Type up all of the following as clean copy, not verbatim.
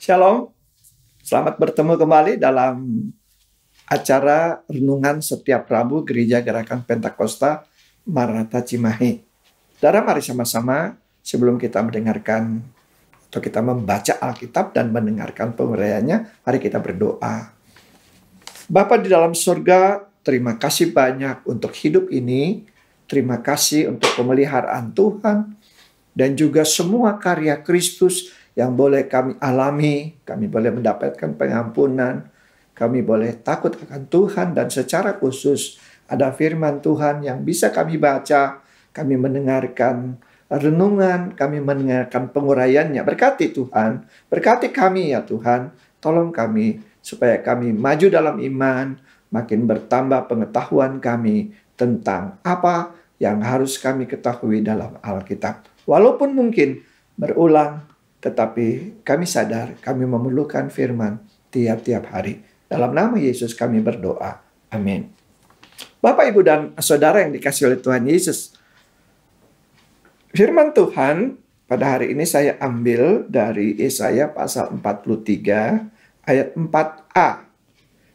Shalom, selamat bertemu kembali dalam acara renungan setiap Rabu Gereja Gerakan Pentakosta Maranatha Cimahi. Saudara, mari sama-sama sebelum kita mendengarkan atau kita membaca Alkitab dan mendengarkan penguraiannya, mari kita berdoa. Bapa di dalam surga, terima kasih banyak untuk hidup ini. Terima kasih untuk pemeliharaan Tuhan dan juga semua karya Kristus yang boleh kami alami. Kami boleh mendapatkan pengampunan, kami boleh takut akan Tuhan, dan secara khusus ada firman Tuhan yang bisa kami baca, kami mendengarkan renungan, kami mendengarkan penguraiannya. Berkati Tuhan, berkati kami ya Tuhan, tolong kami supaya kami maju dalam iman, makin bertambah pengetahuan kami tentang apa yang harus kami ketahui dalam Alkitab. Walaupun mungkin berulang, tetapi kami sadar kami memerlukan firman tiap-tiap hari. Dalam nama Yesus kami berdoa. Amin. Bapak, Ibu, dan Saudara yang dikasihi oleh Tuhan Yesus. Firman Tuhan pada hari ini saya ambil dari Yesaya pasal 43 ayat 4a.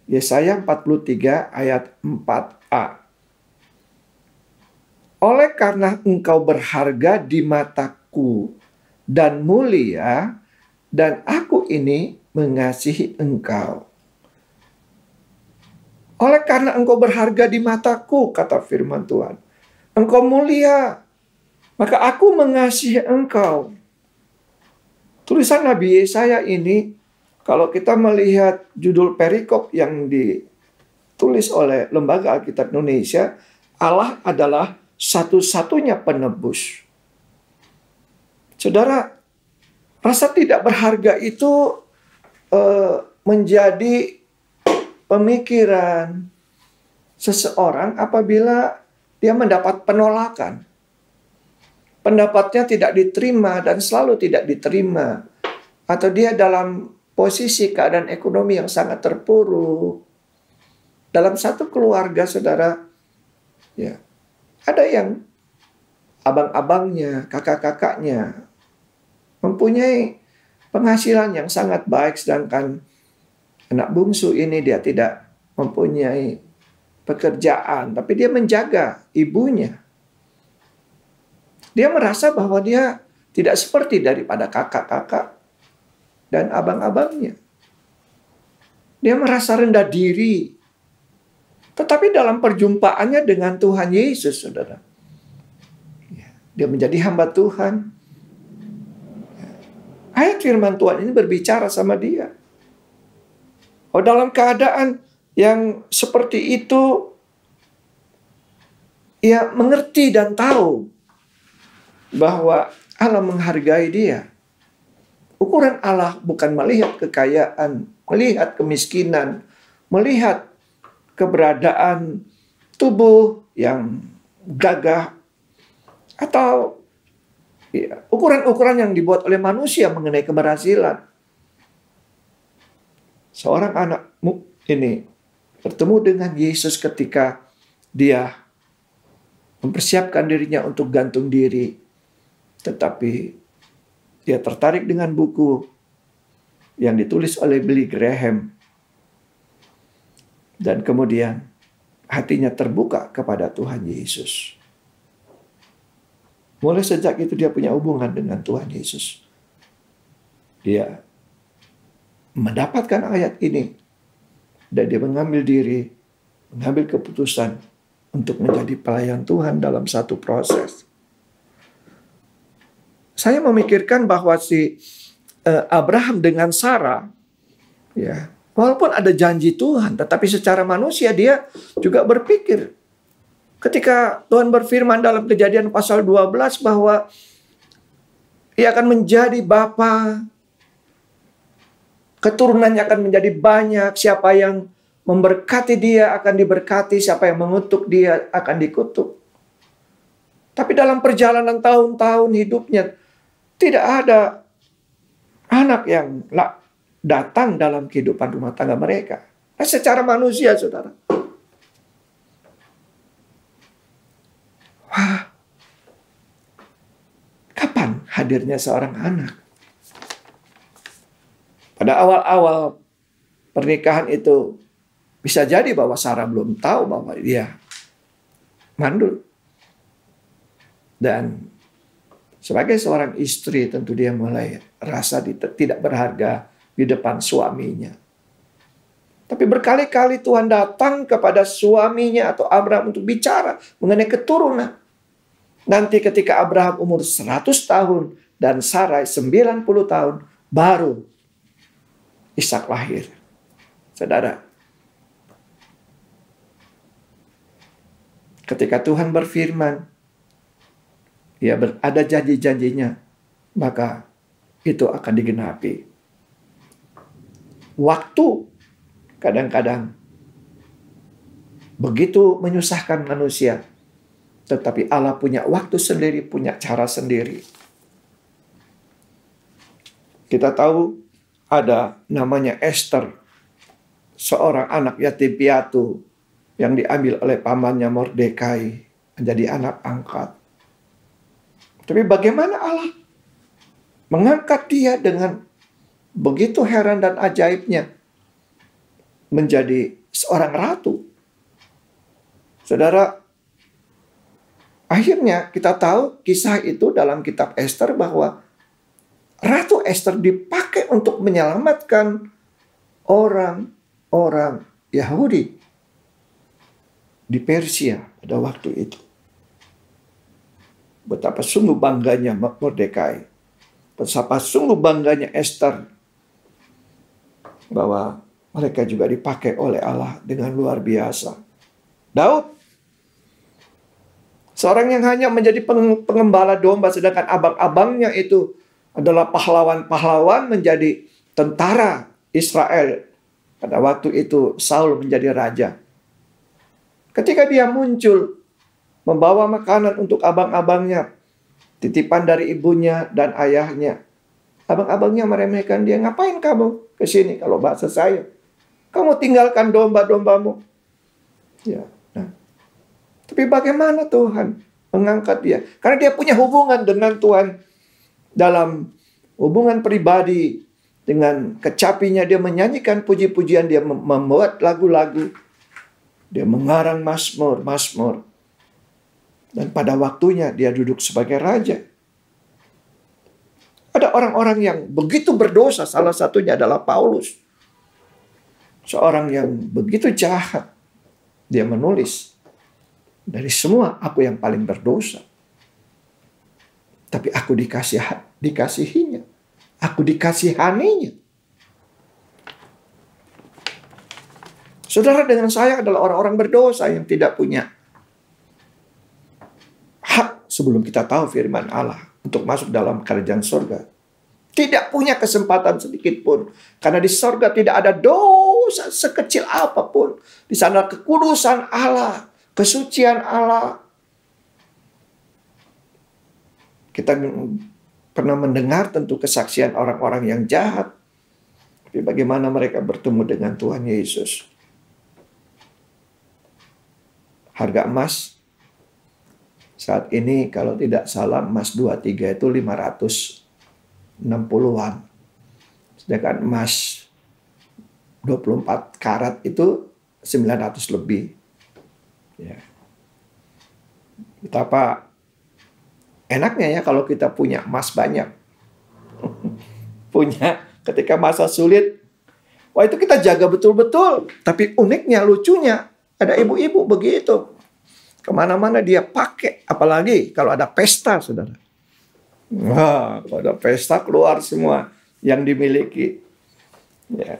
Yesaya 43 ayat 4a. Oleh karena engkau berharga di mataku dan mulia, dan aku ini mengasihi engkau. Oleh karena engkau berharga di mataku, kata firman Tuhan, engkau mulia, maka aku mengasihi engkau. Tulisan Nabi Yesaya ini, kalau kita melihat judul perikop yang ditulis oleh Lembaga Alkitab Indonesia, Allah adalah satu-satunya penebus. Saudara, rasa tidak berharga itu menjadi pemikiran seseorang apabila dia mendapat penolakan. Pendapatnya tidak diterima dan selalu tidak diterima. Atau dia dalam posisi keadaan ekonomi yang sangat terpuruk. Dalam satu keluarga, saudara, ya, ada yang abang-abangnya, kakak-kakaknya mempunyai penghasilan yang sangat baik, sedangkan anak bungsu ini dia tidak mempunyai pekerjaan, tapi dia menjaga ibunya. Dia merasa bahwa dia tidak seperti daripada kakak-kakak dan abang-abangnya. Dia merasa rendah diri. Tetapi dalam perjumpaannya dengan Tuhan Yesus, saudara, dia menjadi hamba Tuhan. Ayat firman Tuhan ini berbicara sama dia. Oh, dalam keadaan yang seperti itu, ia mengerti dan tahu bahwa Allah menghargai dia. Ukuran Allah bukan melihat kekayaan, melihat kemiskinan, melihat keberadaan tubuh yang gagah, atau ukuran-ukuran yang dibuat oleh manusia mengenai keberhasilan. Seorang anak ini bertemu dengan Yesus ketika dia mempersiapkan dirinya untuk gantung diri. Tetapi dia tertarik dengan buku yang ditulis oleh Billy Graham. Dan kemudian hatinya terbuka kepada Tuhan Yesus. Mulai sejak itu dia punya hubungan dengan Tuhan Yesus. Dia mendapatkan ayat ini. Dan dia mengambil diri, mengambil keputusan untuk menjadi pelayan Tuhan dalam satu proses. Saya memikirkan bahwa si Abraham dengan Sarah, ya, walaupun ada janji Tuhan, tetapi secara manusia dia juga berpikir. Ketika Tuhan berfirman dalam Kejadian pasal 12 bahwa ia akan menjadi bapa, keturunannya akan menjadi banyak, siapa yang memberkati dia akan diberkati, siapa yang mengutuk dia akan dikutuk. Tapi dalam perjalanan tahun-tahun hidupnya, tidak ada anak yang datang dalam kehidupan rumah tangga mereka. Nah, secara manusia, saudara. Wah, kapan hadirnya seorang anak? Pada awal-awal pernikahan itu bisa jadi bahwa Sarah belum tahu bahwa dia mandul. Dan sebagai seorang istri tentu dia mulai rasa tidak berharga di depan suaminya. Tapi berkali-kali Tuhan datang kepada suaminya atau Abraham untuk bicara mengenai keturunan. Nanti ketika Abraham umur 100 tahun dan Sarai 90 tahun, baru Ishak lahir. Saudara, ketika Tuhan berfirman, ada janji-janjinya, maka itu akan digenapi. Waktu kadang-kadang begitu menyusahkan manusia, tetapi Allah punya waktu sendiri, punya cara sendiri. Kita tahu ada namanya Esther, seorang anak yatim piatu yang diambil oleh pamannya Mordekai menjadi anak angkat. Tapi bagaimana Allah mengangkat dia dengan begitu heran dan ajaibnya menjadi seorang ratu. Saudara, akhirnya kita tahu kisah itu dalam kitab Esther bahwa Ratu Esther dipakai untuk menyelamatkan orang-orang Yahudi di Persia pada waktu itu. Betapa sungguh bangganya Mordekai. Betapa sungguh bangganya Esther. Bahwa mereka juga dipakai oleh Allah dengan luar biasa. Daud. Seorang yang hanya menjadi pengembala domba. Sedangkan abang-abangnya itu adalah pahlawan-pahlawan menjadi tentara Israel. Pada waktu itu Saul menjadi raja. Ketika dia muncul membawa makanan untuk abang-abangnya, titipan dari ibunya dan ayahnya, abang-abangnya meremehkan dia. Ngapain kamu ke sini? Kalau bahasa saya, kamu tinggalkan domba-dombamu. Ya, nah. Tapi bagaimana Tuhan mengangkat dia? Karena dia punya hubungan dengan Tuhan. Dalam hubungan pribadi, dengan kecapinya dia menyanyikan puji-pujian, dia membuat lagu-lagu, dia mengarang mazmur. Dan pada waktunya dia duduk sebagai raja. Ada orang-orang yang begitu berdosa, salah satunya adalah Paulus. Seorang yang begitu jahat. Dia menulis, dari semua aku yang paling berdosa. Tapi aku dikasihinya. Aku dikasihaninya. Saudara, dengan saya adalah orang-orang berdosa yang tidak punya hak sebelum kita tahu firman Allah untuk masuk dalam kerajaan surga. Tidak punya kesempatan sedikit pun. Karena di surga tidak ada dosa sekecil apapun. Di sana kekudusan Allah, kesucian Allah. Kita pernah mendengar tentu kesaksian orang-orang yang jahat. Tapi bagaimana mereka bertemu dengan Tuhan Yesus. Harga emas saat ini kalau tidak salah emas 23 itu 560-an. Sedangkan emas 24 karat itu 900 lebih. Ya. Betapa enaknya ya kalau kita punya emas banyak. Punya ketika masa sulit. Wah, itu kita jaga betul-betul. Tapi uniknya, lucunya, ada ibu-ibu begitu. Kemana-mana dia pakai. Apalagi kalau ada pesta, saudara. Wah, kalau ada pesta keluar semua yang dimiliki. Ya.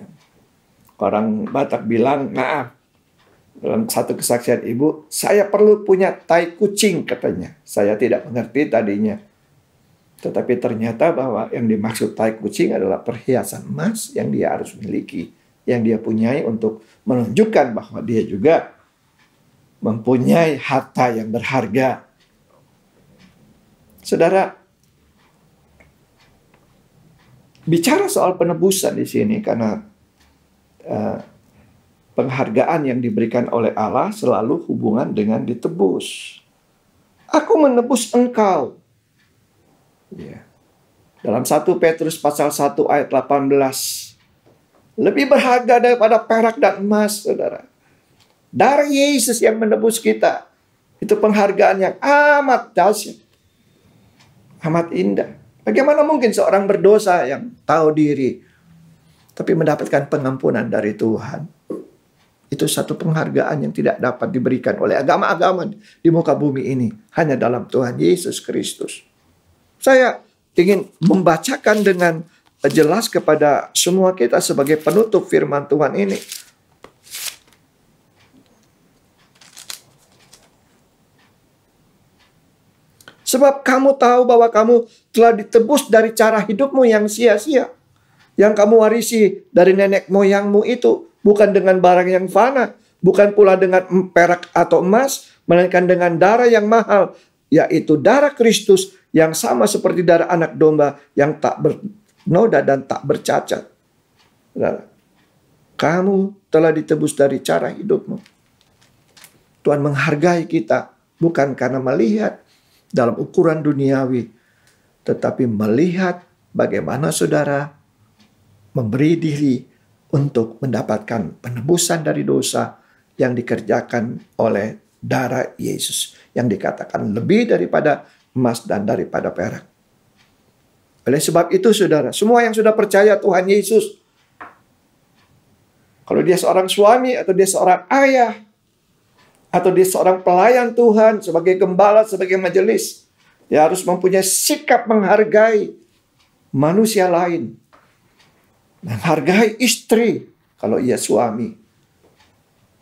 Orang Batak bilang, maaf. Dalam satu kesaksian ibu, saya perlu punya tai kucing katanya. Saya tidak mengerti tadinya. Tetapi ternyata bahwa yang dimaksud tai kucing adalah perhiasan emas yang dia harus miliki. Yang dia punyai untuk menunjukkan bahwa dia juga mempunyai harta yang berharga. Saudara, bicara soal penebusan di sini karena penghargaan yang diberikan oleh Allah selalu hubungan dengan ditebus. Aku menebus engkau. Ya. Dalam 1 Petrus pasal 1 ayat 18. Lebih berharga daripada perak dan emas, saudara. Darah Yesus yang menebus kita. Itu penghargaan yang amat dahsyat. Amat indah. Bagaimana mungkin seorang berdosa yang tahu diri, tapi mendapatkan pengampunan dari Tuhan? Itu satu penghargaan yang tidak dapat diberikan oleh agama-agama di muka bumi ini. Hanya dalam Tuhan Yesus Kristus. Saya ingin membacakan dengan jelas kepada semua kita sebagai penutup firman Tuhan ini. Sebab kamu tahu bahwa kamu telah ditebus dari cara hidupmu yang sia-sia. Yang kamu warisi dari nenek moyangmu itu. Bukan dengan barang yang fana. Bukan pula dengan perak atau emas. Melainkan dengan darah yang mahal. Yaitu darah Kristus yang sama seperti darah anak domba. Yang tak bernoda dan tak bercacat. Kamu telah ditebus dari cara hidupmu. Tuhan menghargai kita. Bukan karena melihat dalam ukuran duniawi, tetapi melihat bagaimana saudara memberi diri untuk mendapatkan penebusan dari dosa yang dikerjakan oleh darah Yesus, yang dikatakan lebih daripada emas dan daripada perak. Oleh sebab itu saudara, semua yang sudah percaya Tuhan Yesus, kalau dia seorang suami atau dia seorang ayah, atau dia seorang pelayan Tuhan, sebagai gembala, sebagai majelis, dia harus mempunyai sikap menghargai manusia lain. Menghargai istri, kalau ia suami.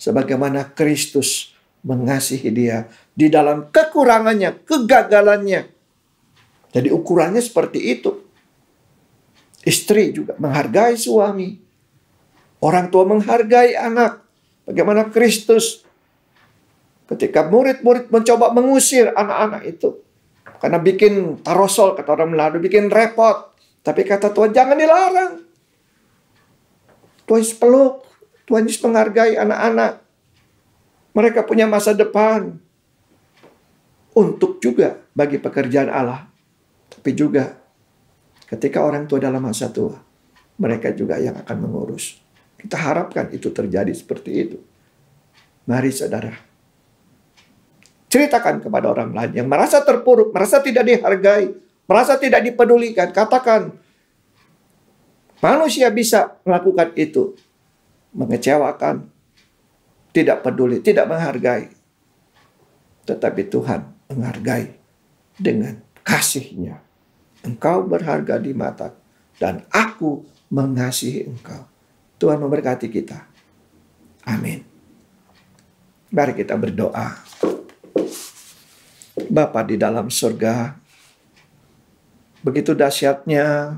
Sebagaimana Kristus mengasihi dia di dalam kekurangannya, kegagalannya. Jadi ukurannya seperti itu. Istri juga menghargai suami. Orang tua menghargai anak. Bagaimana Kristus ketika murid-murid mencoba mengusir anak-anak itu. Karena bikin tarosol, kata orang Melayu, bikin repot. Tapi kata Tuhan, jangan dilarang. Tuhan Yesus peluk. Tuhan Yesus menghargai anak-anak. Mereka punya masa depan. Untuk juga bagi pekerjaan Allah. Tapi juga ketika orang tua dalam masa tua, mereka juga yang akan mengurus. Kita harapkan itu terjadi seperti itu. Mari saudara, ceritakan kepada orang lain yang merasa terpuruk, merasa tidak dihargai, merasa tidak dipedulikan. Katakan, manusia bisa melakukan itu. Mengecewakan, tidak peduli, tidak menghargai. Tetapi Tuhan menghargai dengan kasih-Nya. Engkau berharga di mata dan aku mengasihi engkau. Tuhan memberkati kita. Amin. Mari kita berdoa. Bapa di dalam surga, begitu dahsyatnya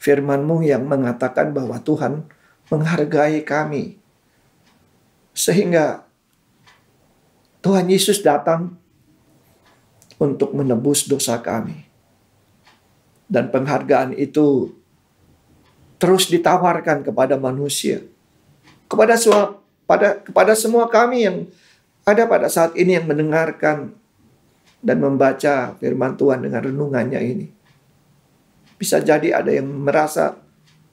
firman-Mu yang mengatakan bahwa Tuhan menghargai kami. Sehingga Tuhan Yesus datang untuk menebus dosa kami. Dan penghargaan itu terus ditawarkan kepada manusia. Kepada semua kami yang ada pada saat ini yang mendengarkan dan membaca firman Tuhan dengan renungannya ini. Bisa jadi ada yang merasa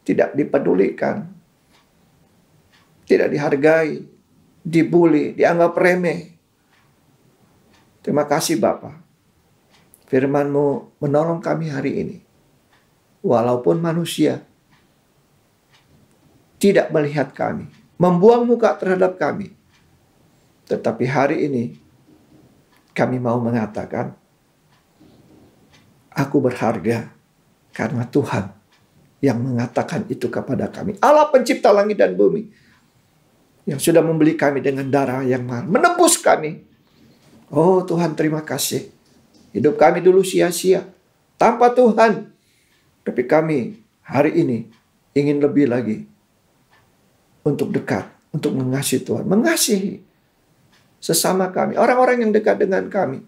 tidak dipedulikan, tidak dihargai, dibully, dianggap remeh. Terima kasih Bapa. Firman-Mu menolong kami hari ini. Walaupun manusia tidak melihat kami, membuang muka terhadap kami. Tetapi hari ini kami mau mengatakan, aku berharga karena Tuhan yang mengatakan itu kepada kami. Allah pencipta langit dan bumi. Yang sudah membeli kami dengan darah yang mahal. Menebus kami. Oh Tuhan, terima kasih. Hidup kami dulu sia-sia. Tanpa Tuhan. Tapi kami hari ini ingin lebih lagi. Untuk dekat. Untuk mengasihi Tuhan. Mengasihi sesama kami. Orang-orang yang dekat dengan kami.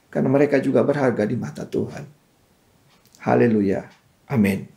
Karena mereka juga berharga di mata Tuhan. Haleluya. Amin.